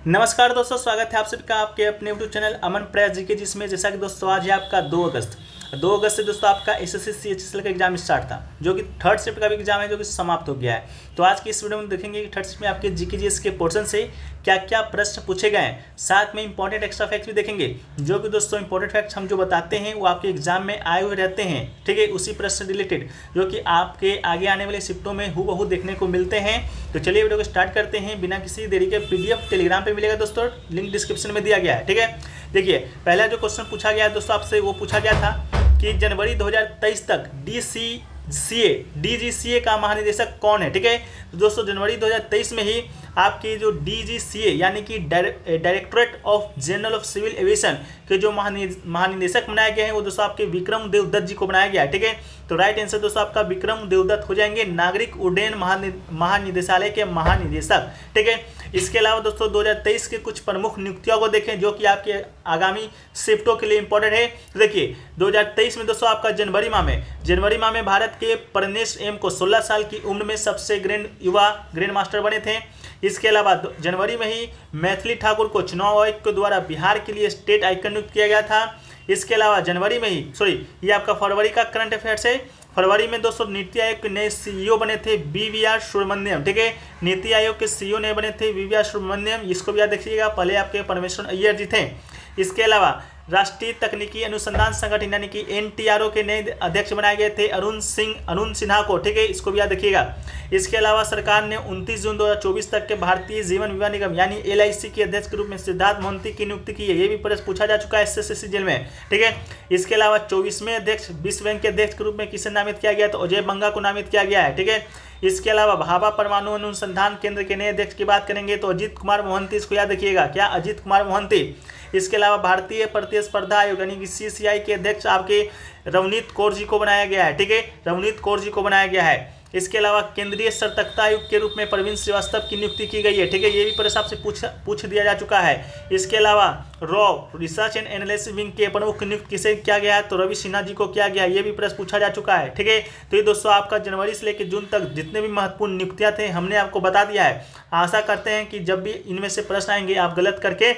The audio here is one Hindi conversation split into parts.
नमस्कार दोस्तों, स्वागत है आप सभी का आपके अपने यूट्यूब चैनल अमन प्रयास जीके, जिसमें जैसा कि दोस्तों आज है आपका 2 अगस्त से दोस्तों आपका एसएससी सीएचएसएल का एग्जाम स्टार्ट था, जो कि थर्ड शिफ्ट का भी एग्जाम है, जो कि समाप्त हो गया है। तो आज की इस वीडियो में देखेंगे कि थर्ड शिफ्ट में आपके जीके जीएस के पोर्शन से क्या क्या प्रश्न पूछे गए हैं, साथ में इंपॉर्टेंट एक्स्ट्रा फैक्ट्स भी देखेंगे, जो कि दोस्तों इंपॉर्टेंट फैक्ट्स हम जो बताते हैं वो आपके एग्जाम में आए हुए रहते हैं। ठीक है, उसी प्रश्न से रिलेटेड जो कि आपके आगे आने वाले शिफ्टों में हूबहू देखने को मिलते हैं। तो चलिए वीडियो को स्टार्ट करते हैं बिना किसी देरी के। पीडीएफ टेलीग्राम पे मिलेगा दोस्तों, लिंक डिस्क्रिप्शन में दिया गया है। ठीक है, देखिए पहला जो क्वेश्चन पूछा गया है दोस्तों आपसे, वो पूछा गया था कि जनवरी 2023 तक डीजीसीए का महानिदेशक कौन है। ठीक है, तो दोस्तों जनवरी 2023 में ही आपकी जो डीजीसीए यानी कि directorate of general of civil aviation के जो महानिदेशक बनाए गए हैं, वो दोस्तों आपके विक्रम देवदत्त जी को बनाया गया है। ठीक है, तो राइट आंसर दोस्तों आपका विक्रम देवदत्त हो जाएंगे, नागरिक उड्डयन महानिदेशालय के महानिदेशक। ठीक है, इसके अलावा दोस्तों 2023 के कुछ प्रमुख नियुक्तियों को देखें, जो कि आपके आगामी शिफ्टों के लिए इंपॉर्टेंट है। तो देखिए 2023 में दोस्तों आपका जनवरी माह में भारत के प्रनेश एम को 16 साल की उम्र में सबसे युवा ग्रैंड मास्टर बने थे। इसके अलावा जनवरी में ही मैथिली ठाकुर को चुनाव आयोग के द्वारा बिहार के लिए स्टेट आइकन नियुक्त किया गया था। इसके अलावा जनवरी में ही ये आपका फरवरी का करंट अफेयर्स है। फरवरी में दोस्तों नीति आयोग के नए सीईओ बने थे वीवीआर सुब्रमण्यम। ठीक है, नीति आयोग के सीईओ नए बने थे वीवीआर सुब्रमण्यम, इसको भी याद रखिएगा, पहले आपके परमेश्वर अय्यर जी थे। इसके अलावा राष्ट्रीय तकनीकी अनुसंधान संगठन यानी कि एनटीआरओ के नए अध्यक्ष बनाए गए थे अरुण सिन्हा को। ठीक है, इसको भी याद रखिएगा। इसके अलावा सरकार ने 29 जून 2024 तक के भारतीय जीवन बीमा निगम यानी एलआईसी के अध्यक्ष के रूप में सिद्धार्थ मोहंती की नियुक्ति की है। ये भी प्रश्न पूछा जा चुका है एसएससी जेल में। ठीक है, इसके अलावा 24वें अध्यक्ष विश्व बैंक के अध्यक्ष के रूप में किसे नामित किया गया, तो अजय बंगा को नामित किया गया है। ठीक है, इसके अलावा भाभा परमाणु अनुसंधान केंद्र के नए अध्यक्ष की बात करेंगे तो अजीत कुमार मोहंती, इसको याद रखिएगा, क्या अजीत कुमार मोहंती। इसके अलावा भारतीय प्रतिस्पर्धा आयोग यानी कि सीसीआई के अध्यक्ष आपके रवनीत कौर जी को बनाया गया है। ठीक है, रवनीत कौर जी को बनाया गया है। इसके अलावा केंद्रीय सतर्कता आयुक्त के रूप में प्रवीण श्रीवास्तव की नियुक्ति की गई है। ठीक है, ये भी प्रश्न आपसे पूछ दिया जा चुका है। इसके अलावा रिसर्च एंड एनालिसिस विंग के प्रमुख नियुक्त किसे किया गया है, तो रवि सिन्हा जी को किया गया है। ये भी प्रश्न पूछा जा चुका है। ठीक है, तो ये दोस्तों आपका जनवरी से लेकर जून तक जितने भी महत्वपूर्ण नियुक्तियां थे हमने आपको बता दिया है। आशा करते हैं कि जब भी इनमें से प्रश्न आएंगे आप गलत करके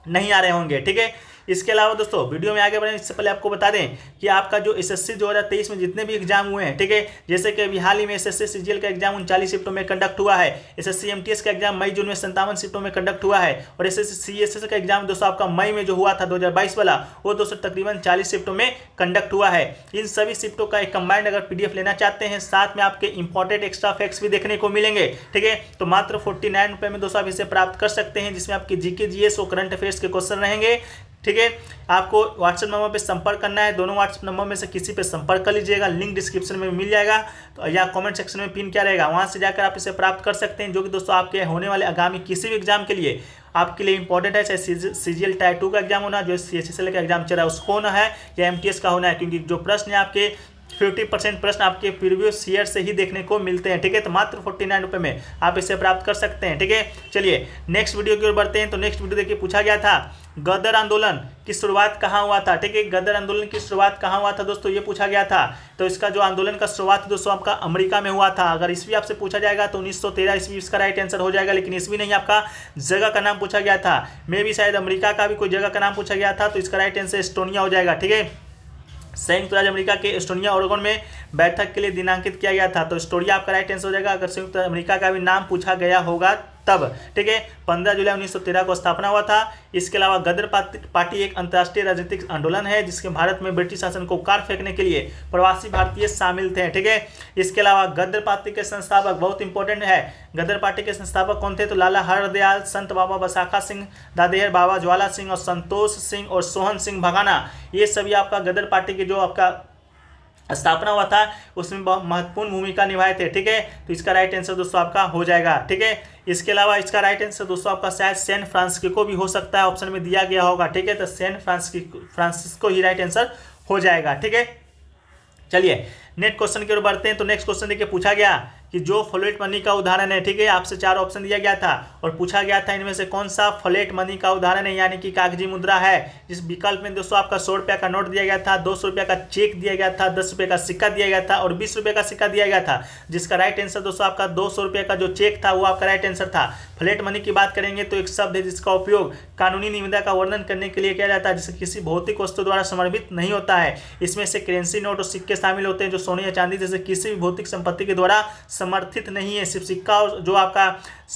नहीं आ रहे होंगे। ठीक है, इसके अलावा दोस्तों वीडियो में आगे बढ़ें इससे पहले आपको बता दें कि आपका जो एसएससी 2023 में जितने भी एग्जाम हुए हैं, ठीक है, जैसे कि अभी हाल ही में एसएससी सीजीएल का एग्जाम 39 शिफ्टों में कंडक्ट हुआ है। एसएससी एमटीएस का एग्जाम मई जून में 57 शिफ्टों में कंडक्ट हुआ है। और एसएससी सीएसएस का एग्जाम दोस्तों आपका मई में जो हुआ था 2022 वाला, वो दोस्तों तकरीबन 40 शिफ्टों में कंडक्ट हुआ है। इन सभी शिफ्टों का एक कंबाइंड अगर पीडीएफ लेना चाहते हैं, साथ में आपके इंपॉर्टेंट एक्स्ट्रा फैक्ट्स भी देखने को मिलेंगे। ठीक है, तो मात्र 49 रुपये में दोस्तों आप इसे प्राप्त कर सकते हैं, जिसमें आपके जीके जीएस और करंट अफेयर्स के क्वेश्चन रहेंगे। ठीक है, आपको व्हाट्सएप नंबर पे संपर्क करना है, दोनों व्हाट्सएप नंबर में से किसी पे संपर्क कर लीजिएगा, लिंक डिस्क्रिप्शन में मिल जाएगा, तो या कमेंट सेक्शन में पिन क्या रहेगा, वहां से जाकर आप इसे प्राप्त कर सकते हैं, जो कि दोस्तों आपके होने वाले आगामी किसी भी एग्जाम के लिए आपके लिए इंपॉर्टेंट है। चाहे सीजीएल टायर 2 का एग्जाम होना, जो सीएचएसएल का एग्जाम चल रहा है उसको होना है, या एमटीएस का होना है, क्योंकि जो प्रश्न है आपके 50% प्रश्न आपके प्रीवियस ईयर से ही देखने को मिलते हैं। ठीक है, तो मात्र 49 रुपये में आप इसे प्राप्त कर सकते हैं। ठीक है, चलिए नेक्स्ट वीडियो की ओर बढ़ते हैं। तो नेक्स्ट वीडियो देखिए, पूछा गया था गदर आंदोलन की शुरुआत कहाँ हुआ था। ठीक है, गदर आंदोलन की शुरुआत कहाँ हुआ था दोस्तों, ये पूछा गया था। तो इसका जो आंदोलन का शुरुआत दोस्तों आपका अमेरिका में हुआ था। अगर ईस्वी आपसे पूछा जाएगा तो 1913 ईस्वी इसका राइट आंसर हो जाएगा, लेकिन ईस्वी नहीं, आपका जगह का नाम पूछा गया था। मे भी शायद अमेरिका का भी कोई जगह का नाम पूछा गया था, तो इसका राइट आंसर एस्टोनिया हो जाएगा। ठीक है, संयुक्त राज्य अमेरिका के एस्टोनिया ओरेगन में बैठक के लिए दिनांकित किया गया था, तो एस्टोनिया आपका राइट आंसर हो जाएगा अगर संयुक्त अमेरिका का भी नाम पूछा गया होगा तब। ठीक है, 15 जुलाई 1913 को स्थापना हुआ था। इसके अलावा गदर पार्टी एक अंतर्राष्ट्रीय राजनीतिक आंदोलन है, जिसके भारत में ब्रिटिश शासन को कार फेंकने के लिए प्रवासी भारतीय शामिल थे। ठीक है, इसके अलावा गदर पार्टी के संस्थापक बहुत इंपॉर्टेंट है, गदर पार्टी के संस्थापक कौन थे, तो लाला हरदयाल, संत बाबा बसाखा सिंह, दादेहर बाबा ज्वाला सिंह और संतोष सिंह और सोहन सिंह भगाना, ये सभी आपका गदर पार्टी के जो आपका स्थापना हुआ था उसमें बहुत महत्वपूर्ण भूमिका निभाए थे। ठीक है, तो इसका राइट आंसर दोस्तों आपका हो जाएगा। ठीक है, इसके अलावा इसका राइट आंसर दोस्तों आपका शायद सैन फ्रांसिस्को भी हो सकता है, ऑप्शन में दिया गया होगा। ठीक है, तो सैन फ्रांसिस्को ही राइट आंसर हो जाएगा। ठीक है, चलिए नेक्स्ट क्वेश्चन की ओर बढ़ते हैं। तो नेक्स्ट क्वेश्चन देखिए, पूछा गया कि जो फ्लैट मनी का उदाहरण है, ठीक है, आपसे 4 ऑप्शन दिया गया था और पूछा गया था इनमें से कौन सा फ्लैट मनी का उदाहरण है, यानी कि कागजी मुद्रा है। इस विकल्प में दोस्तों आपका 100 रुपये का नोट दिया गया था, 200 रुपये का चेक दिया गया था, 10 रुपये का सिक्का दिया गया था और 20 रुपये का सिक्का दिया गया था, जिसका राइट आंसर दोस्तों आपका 200 रुपये का जो चेक था वो आपका राइट आंसर था। फ्लैट मनी की बात करेंगे तो एक शब्द है जिसका उपयोग कानूनी निविदा का वर्णन करने के लिए किया जाता है, जिसे किसी भौतिक वस्तु द्वारा समर्पित नहीं होता है। इसमें से करेंसी नोट और सिक्के शामिल होते हैं जो सोने या चांदी जैसे किसी भी भौतिक संपत्ति के द्वारा समर्थित नहीं है। सिर्फ सिक्का और जो आपका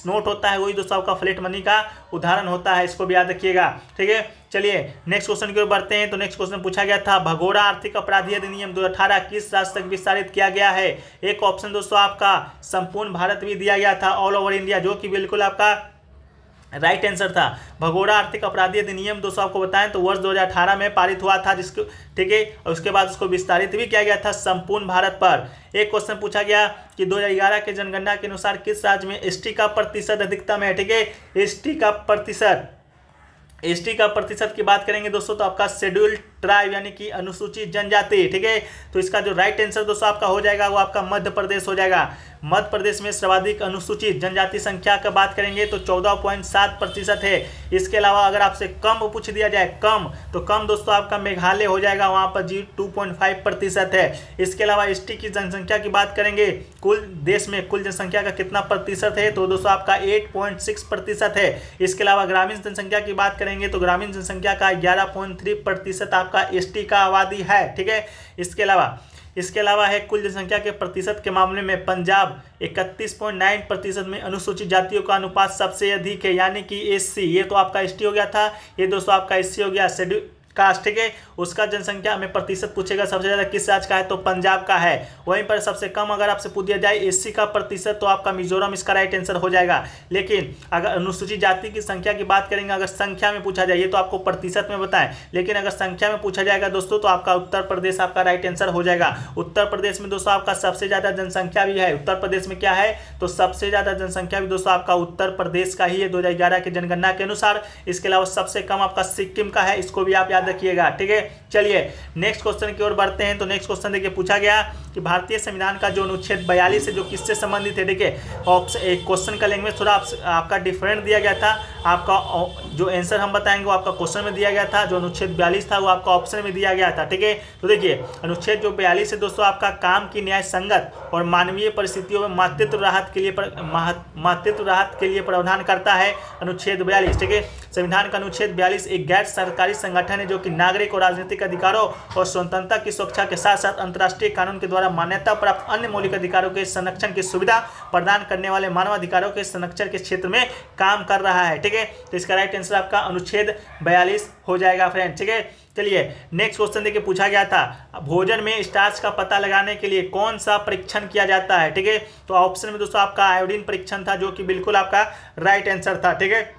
नोट होता है वही दोस्तों आपका फ्लैट मनी का उदाहरण होता है, इसको भी याद रखिएगा, ठीक है। चलिए नेक्स्ट क्वेश्चन की ओर बढ़ते हैं। तो नेक्स्ट क्वेश्चन पूछा गया था भगोड़ा आर्थिक अपराधी अधिनियम 2018 किस राज्य तक विस्तारित किया गया है। एक ऑप्शन दोस्तों आपका संपूर्ण भारत भी दिया गया था, ऑल ओवर इंडिया, जो कि बिल्कुल आपका राइट आंसर था। भगोड़ा आर्थिक अपराधी अधिनियम दोस्तों आपको बताएं तो वर्ष 2018 में पारित हुआ था, जिसको, ठीक है, और उसके बाद उसको विस्तारित भी किया गया था संपूर्ण भारत पर। एक क्वेश्चन पूछा गया कि 2011 के जनगणना के अनुसार किस राज्य में एसटी का प्रतिशत अधिकतम है, ठीक है। एसटी का प्रतिशत की बात करेंगे दोस्तों तो आपका शेड्यूल्ड ट्राइब यानी कि अनुसूचित जनजाति, ठीक है। तो इसका जो राइट आंसर दोस्तों आपका हो जाएगा वो आपका मध्य प्रदेश हो जाएगा। मध्य प्रदेश में सर्वाधिक अनुसूचित जनजाति संख्या का बात करेंगे तो 14.7% है। इसके अलावा अगर आपसे कम पूछ दिया जाए तो कम दोस्तों आपका मेघालय हो जाएगा, वहाँ पर 2.5% है। इसके अलावा एसटी की जनसंख्या की बात करेंगे, कुल देश में कुल जनसंख्या का कितना प्रतिशत है तो दोस्तों आपका 8.6% है। इसके अलावा ग्रामीण जनसंख्या की बात करेंगे तो ग्रामीण जनसंख्या का 11.3% आपका एसटी का आबादी है, ठीक है। इसके अलावा है कुल जनसंख्या के प्रतिशत के मामले में पंजाब 31.9% में अनुसूचित जातियों का अनुपात सबसे अधिक है, यानी कि एससी। ये तो आपका एसटी हो गया था, ये दोस्तों आपका एससी हो गया, शेड्यूल कास्ट, ठीक है। उसका जनसंख्या में प्रतिशत पूछेगा सबसे ज़्यादा किस राज्य का है तो पंजाब का है। वहीं पर सबसे कम अगर आपसे पूछ दिया जाए एससी का प्रतिशत तो आपका मिजोरम इसका राइट आंसर हो जाएगा। लेकिन अगर अनुसूचित जाति की संख्या की बात करेंगे, अगर संख्या में पूछा जाए, ये तो आपको प्रतिशत में बताएं, लेकिन अगर संख्या में पूछा जाएगा दोस्तों तो आपका उत्तर प्रदेश आपका राइट आंसर हो जाएगा। उत्तर प्रदेश में दोस्तों आपका सबसे ज़्यादा जनसंख्या भी है। उत्तर प्रदेश में क्या है तो सबसे ज़्यादा जनसंख्या भी दोस्तों आपका उत्तर प्रदेश का ही है 2011 की जनगणना के अनुसार। इसके अलावा सबसे कम आपका सिक्किम का है, इसको भी आप याद रखिएगा, ठीक है। चलिए नेक्स्ट क्वेश्चन की ओर बढ़ते हैं। तो नेक्स्ट क्वेश्चन देखिए पूछा गया कि भारतीय संविधान का जो अनुच्छेद 42 है जो किससे संबंधित है। देखिए एक क्वेश्चन का लैंग्वेज थोड़ा आपका डिफरेंट दिया गया था। आपका जो आंसर हम बताएंगे वो आपका क्वेश्चन में दिया गया था, जो अनुच्छेद 42 था वो आपका ऑप्शन में दिया गया था, ठीक है। तो देखिए अनुच्छेद जो 42 है दोस्तों आपका काम की न्याय संगत और मानवीय परिस्थितियों में मातृत्व राहत के लिए प्रावधान करता है अनुच्छेद 42, ठीक है। संविधान का अनुच्छेद 42 एक गैर सरकारी संगठन है जो कि नागरिक और राजनीतिक अधिकारों और स्वतंत्रता की सुरक्षा के साथ साथ अंतर्राष्ट्रीय कानून के द्वारा मान्यता प्राप्त अन्य मौलिक अधिकारों के संरक्षण की सुविधा प्रदान करने वाले मानवाधिकारों के संरक्षण के क्षेत्र में काम कर रहा है, ठीक है। तो इसका राइट आंसर आपका अनुच्छेद 42 हो जाएगा फ्रेंड, ठीक है। चलिए नेक्स्ट क्वेश्चन देखिए पूछा गया था भोजन में स्टार्च का पता लगाने के लिए कौन सा परीक्षण किया जाता है, ठीक है। तो ऑप्शन में दोस्तों आपका आयोडीन परीक्षण था, जो कि बिल्कुल आपका राइट आंसर था, ठीक है।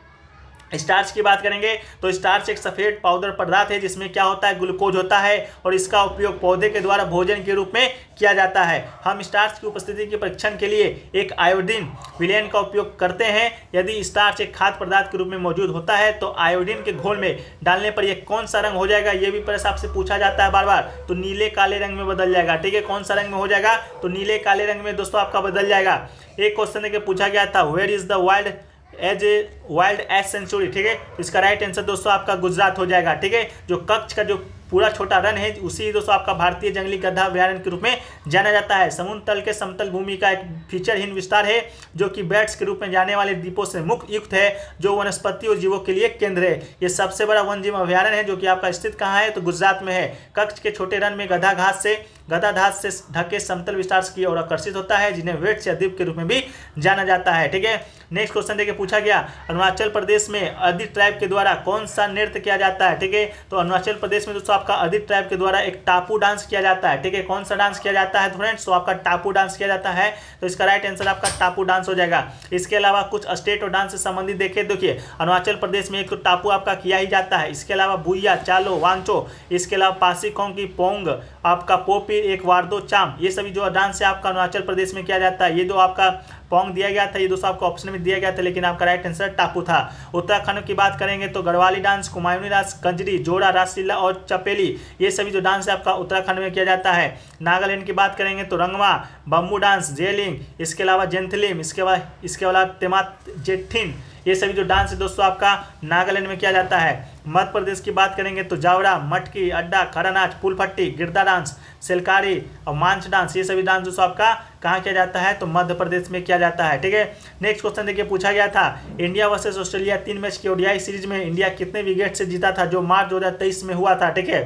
स्टार्च की बात करेंगे तो स्टार्च एक सफ़ेद पाउडर पदार्थ है जिसमें क्या होता है ग्लूकोज होता है और इसका उपयोग पौधे के द्वारा भोजन के रूप में किया जाता है। हम स्टार्च की उपस्थिति के परीक्षण के लिए एक आयोडीन विलयन का उपयोग करते हैं। यदि स्टार्च एक खाद्य पदार्थ के रूप में मौजूद होता है तो आयोडीन के घोल में डालने पर यह कौन सा रंग हो जाएगा, ये भी प्रश्न आपसे पूछा जाता है बार बार। तो नीले काले रंग में बदल जाएगा, ठीक है। कौन सा रंग में हो जाएगा तो नीले काले रंग में दोस्तों आपका बदल जाएगा। एक क्वेश्चन देखिए पूछा गया था where is the wild ass sanctuary, ठीक है। तो इसका राइट आंसर दोस्तों आपका गुजरात हो जाएगा, ठीक है। जो कच्छ का जो पूरा छोटा रन है उसी दोस्तों आपका भारतीय जंगली गधा अभ्यारण्य के रूप में जाना जाता है। समुद्र तल के समतल भूमि का एक फीचरहीन विस्तार है जो कि बेट्स के रूप में जाने वाले द्वीपों से मुक्त युक्त है, जो वनस्पति और जीवों के लिए केंद्र है। ये सबसे बड़ा वन्यजीव अभ्यारण्य है जो कि आपका स्थित कहाँ है तो गुजरात में है। कच्छ के छोटे रन में गधा घास से ढके समतल विस्तार की ओर आकर्षित होता है, जिन्हें वेट्स या द्वीप के रूप में भी जाना जाता है, ठीक है। नेक्स्ट क्वेश्चन देखिए पूछा गया अरुणाचल प्रदेश में अदिति ट्राइब के द्वारा कौन सा नृत्य किया जाता है, ठीक है। तो अरुणाचल प्रदेश में दोस्तों आपका अदिति ट्राइब के द्वारा एक टापू डांस किया जाता है, ठीक है। कौन सा डांस किया जाता है फ्रेंड्स तो आपका टापू डांस किया जाता है। तो इसका राइट आंसर आपका टापू डांस हो जाएगा। इसके अलावा कुछ स्टेट और डांस से संबंधित देखिए अरुणाचल प्रदेश में एक तो टापू आपका किया ही जाता है। इसके अलावा बुइया, चालो, वांचो, इसके अलावा पासीखोंग, पोंग, आपका पोपी, एक वार्दो, चाम, ये सभी जो डांस है आपका अरुणाचल प्रदेश में किया जाता है। ये जो आपका पोंग दिया गया था, ये दोस्तों आपको ऑप्शन में दिया गया था, लेकिन आपका राइट आंसर टापू था। उत्तराखंड की बात करेंगे तो गढ़वाली डांस, कुमायूनी डांस, कंजरी, जोड़ा, रासलीला और चपेली, ये सभी जो डांस है आपका उत्तराखंड में किया जाता है। नागालैंड की बात करेंगे तो रंगमा, बम्बू डांस, जेलिंग, इसके अलावा जेंथलिम, इसके बाद तेमात जेठिन, ये सभी जो डांस है दोस्तों आपका नागालैंड में किया जाता है। मध्य प्रदेश की बात करेंगे तो जावड़ा, मटकी, अड्डा, खड़ा नाच, फूलपट्टी, गिरदा डांस, सेलकारी और मांझ डांस, ये सभी डांस दोस्तों आपका कहाँ किया जाता है तो मध्य प्रदेश में किया जाता है। ठीक है, नेक्स्ट क्वेश्चन देखिए, पूछा गया था इंडिया वर्सेस ऑस्ट्रेलिया 3 मैच की ओडीआई सीरीज में इंडिया कितने विकेट से जीता था, जो मार्च 2023 में हुआ था। ठीक है,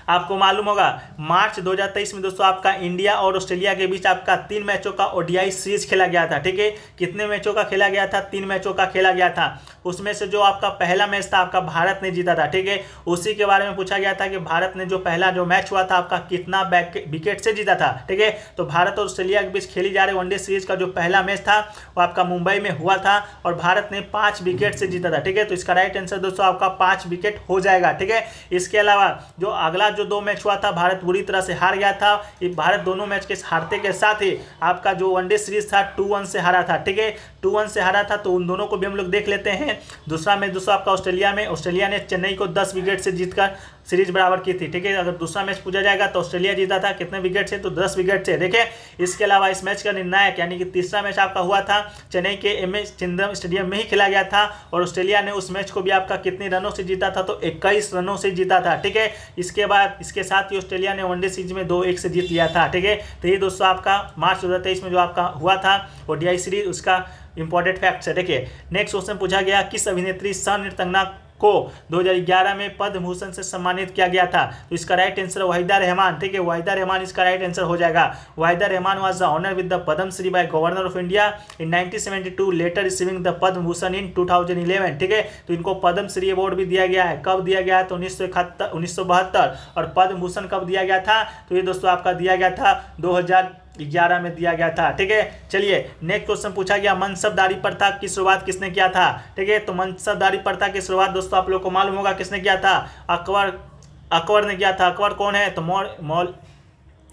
आपको मालूम होगा मार्च 2023 में दोस्तों आपका इंडिया और ऑस्ट्रेलिया के बीच आपका 3 मैचों का ओडीआई सीरीज खेला गया था। ठीक है, कितने मैचों का खेला गया था, 3 मैचों का खेला गया था। उसमें से जो आपका पहला मैच था आपका भारत ने जीता था। ठीक है, उसी के बारे में पूछा गया था कि भारत ने जो पहला जो मैच हुआ था आपका कितना विकेट से जीता था। ठीक है, तो भारत और ऑस्ट्रेलिया के बीच खेली जा रही वनडे सीरीज का जो पहला मैच था वो आपका मुंबई में हुआ था और भारत ने 5 विकेट से जीता था। ठीक है, तो इसका राइट आंसर दोस्तों आपका 5 विकेट हो जाएगा। ठीक है, इसके अलावा जो अगला जो 2 मैच हुआ था भारत बुरी तरह से हार गया था। भारत दोनों मैच के हारते के साथ ही आपका जो वनडे सीरीज था 2-1 से हारा था। ठीक है, 2-1 से हारा था, तो उन दोनों को भी हम लोग देख लेते हैं। दूसरा मैच दोस्तों आपका ऑस्ट्रेलिया ने चेन्नई को 10 विकेट से जीतकर सीरीज बराबर की थी। ठीक है, अगर दूसरा मैच पूछा जाएगा तो ऑस्ट्रेलिया जीता था कितने विकेट से, तो 10 विकेट से। देखिए, इसके अलावा इस मैच का निर्णायक यानी कि तीसरा मैच आपका हुआ था चेन्नई के MS चिदंबरम स्टेडियम में ही खेला गया था और ऑस्ट्रेलिया ने उस मैच को भी आपका कितने रनों से जीता था, तो 21 रनों से जीता था। ठीक है, इसके बाद इसके साथ ही ऑस्ट्रेलिया ने वनडे सीरीज में 2-1 से जीत लिया था। ठीक है, तो ये दोस्तों आपका मार्च 2023 में जो आपका हुआ था ओडीआई सीरीज उसका इंपॉर्टेंट फैक्ट्स है। देखिए, नेक्स्ट क्वेश्चन पूछा गया, किस अभिनेत्री सह नृत्यंगना को 2011 में पद्म भूषण से सम्मानित किया गया था, तो इसका राइट आंसर वाहिदा रहमान। ठीक है, वाहिदा रहमान इसका राइट आंसर हो जाएगा। Waheeda Rehman was the honour with the Padma Shri by governor of India in 1972, later receiving the Padma Bhushan in 2011। ठीक है, तो इनको पद्म श्री अवार्ड भी दिया गया है। कब दिया गया है तो 1972, और पद्म भूषण कब दिया गया था, तो ये दोस्तों आपका दिया गया था 2011 में दिया गया था। ठीक है, चलिए नेक्स्ट क्वेश्चन पूछा गया, मनसबदारी प्रथा की शुरुआत किसने किया था। ठीक है, तो मनसबदारी प्रथा की शुरुआत दोस्तों आप लोग को मालूम होगा किसने किया था, अकबर ने किया था। अकबर कौन है तो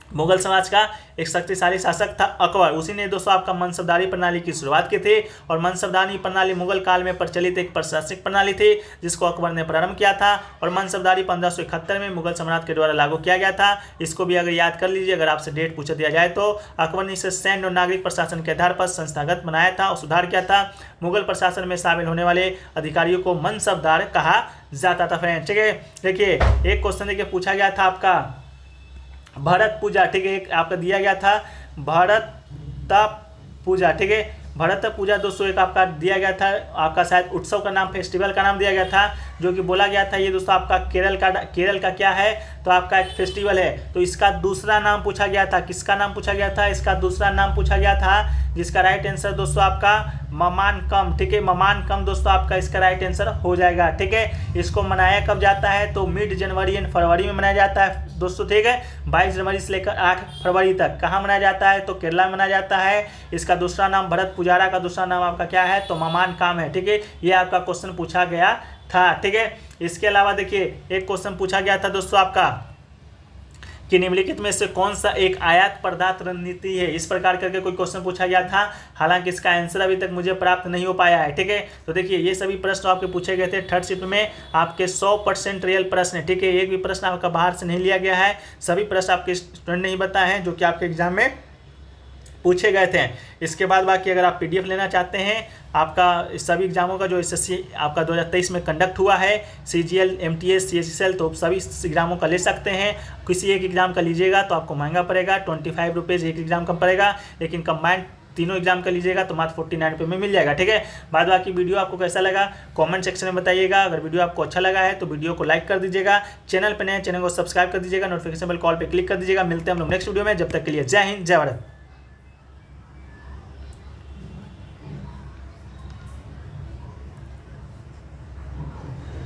मुगल समाज का एक शक्तिशाली शासक था अकबर। उसी ने दोस्तों आपका मनसबदारी प्रणाली की शुरुआत की थी और मनसबदारी प्रणाली मुगल काल में प्रचलित एक प्रशासनिक प्रणाली थी जिसको अकबर ने प्रारंभ किया था और मनसबदारी 1571 में मुगल सम्राट के द्वारा लागू किया गया था। इसको भी अगर याद कर लीजिए, अगर आपसे डेट पूछ दिया जाए तो अकबर ने इसे सैन्य और नागरिक प्रशासन के आधार पर संस्थागत बनाया था और सुधार किया था। मुगल प्रशासन में शामिल होने वाले अधिकारियों को मनसबदार कहा जाता था। फ्रेंड्स, ठीक है, देखिए एक क्वेश्चन देखिए पूछा गया था आपका भरत पूजा। ठीक है, एक आपका दिया गया था भरत पूजा। ठीक है, भरत पूजा दोस्तों एक आपका दिया गया था, आपका शायद उत्सव का नाम, फेस्टिवल का नाम दिया गया था, जो कि बोला गया था ये दोस्तों आपका केरल का क्या है तो आपका एक फेस्टिवल है। तो इसका दूसरा नाम पूछा गया था, किसका नाम पूछा गया था, इसका दूसरा नाम पूछा गया था, जिसका राइट आंसर दोस्तों आपका ममानकम। ठीक है, ममानकम दोस्तों आपका इसका राइट आंसर हो जाएगा। ठीक है, इसको मनाया कब जाता है तो मिड जनवरी एंड फरवरी में मनाया जाता है दोस्तों। ठीक है, 22 जनवरी से लेकर 8 फरवरी तक। कहाँ मनाया जाता है तो केरला में मनाया जाता है। इसका दूसरा नाम भरत पुजारा का दूसरा नाम आपका क्या है तो ममानकम है। ठीक है, ये आपका क्वेश्चन पूछा गया था। ठीक है, इसके अलावा देखिए एक क्वेश्चन पूछा गया था दोस्तों आपका कि निम्नलिखित में से कौन सा एक आयात प्रदात रणनीति है। इस प्रकार करके कोई क्वेश्चन पूछा गया था, हालांकि इसका आंसर अभी तक मुझे प्राप्त नहीं हो पाया है। ठीक है, तो देखिए ये सभी प्रश्न आपके पूछे गए थे थर्ड शिफ्ट में, आपके 100% रियल प्रश्न है। ठीक है, एक भी प्रश्न आपका बाहर से नहीं लिया गया है, सभी प्रश्न आपके स्टूडेंट ने ही बताए हैं जो कि आपके एग्जाम में पूछे गए थे। इसके बाद बाकी अगर आप PDF लेना चाहते हैं आपका सभी एग्जामों का जो SSC आपका 2023 में कंडक्ट हुआ है, CGL, MTS, CHSL, तो सभी एग्जामों का ले सकते हैं। किसी एक एग्जाम का लीजिएगा तो आपको महंगा पड़ेगा, 25 रुपीज़ एक एग्जाम का पड़ेगा, लेकिन कंबाइंड तीनों एग्जाम का लीजिएगा तो मात्र 49 रुपये में मिल जाएगा। ठीक है, बाद बाकी वीडियो आपको कैसा लगा कमेंट सेक्शन में बताइएगा। अगर वीडियो आपको अच्छा लगा है तो वीडियो को लाइक कर दीजिएगा, चैनल पर नए चैनल को सब्सक्राइब कर दीजिएगा, नोटिफिकेशन बेल कॉल पे क्लिक कर दीजिएगा। मिलते हैं हम लोग नेक्स्ट वीडियो में, जब तक के लिए जय हिंद, जय भारत।